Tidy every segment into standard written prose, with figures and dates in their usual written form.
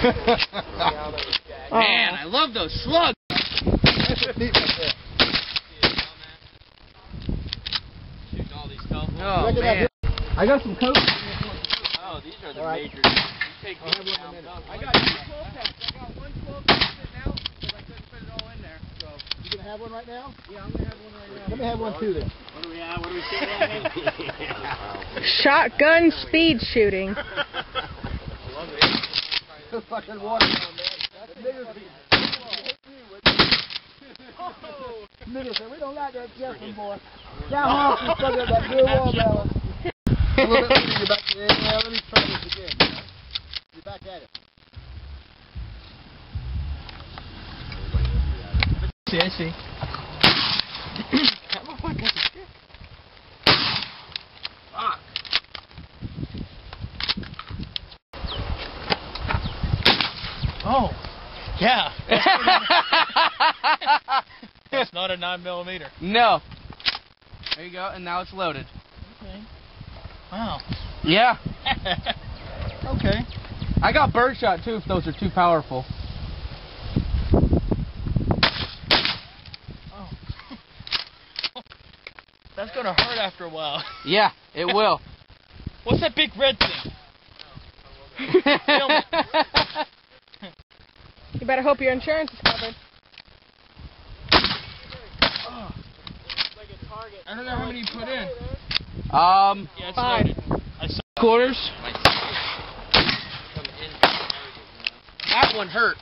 Man, I love those slugs. Neat like that. Shooting all these stuff. Oh, man. I got some coats. Oh, these are the right. major. You take I'll have one in a minute. I got 2 12 packs. I got 1 12 pack now because I couldn't fit it all in there. So You gonna have one right now? yeah, I'm gonna have one right now. Let me have one too then. What do we have? What do we see? Shotgun speed shooting. Fucking water, man. Niggas say we don't like that Jefferson boy. Down off you fucking that good watermelon. A little bit later, you're back. Yeah, let me try this again. You're back at it. I see. That looks like that's a stick. Fuck. Oh, yeah. It's not a 9mm. No. There you go, and now it's loaded. Okay. Wow. Yeah. Okay. I got birdshot too if those are too powerful. Oh. That's gonna hurt after a while. Yeah, it will. What's that big red thing? Film it. You better hope your insurance is covered. Oh. I don't know how many you put in. Yeah, it's 5. loaded. I saw Quarters. That one hurt.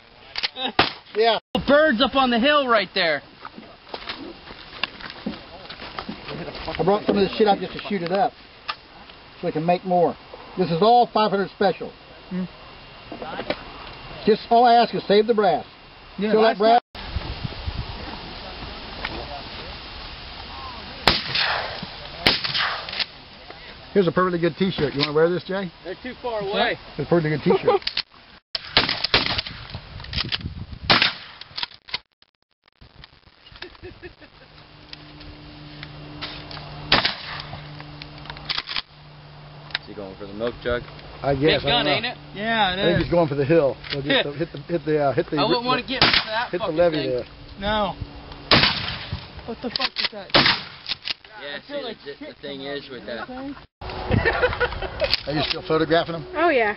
Yeah. Birds up on the hill right there. I brought some of this shit out just to shoot it up, so we can make more. This is all 500 special. Just all I ask is save the brass. Yeah, Feel that brass? Here's a perfectly good T-shirt. You want to wear this, Jay? They're too far away. It's a perfectly good T-shirt. Is he going for the milk jug? I guess. Big gun, ain't it? Yeah, I think he's going for the hill. So just hit the. I wouldn't want to get into that hit the fucking levee thing. there. No. What the fuck is that? Yeah, see, the thing is with that. Are you still photographing them? Oh yeah.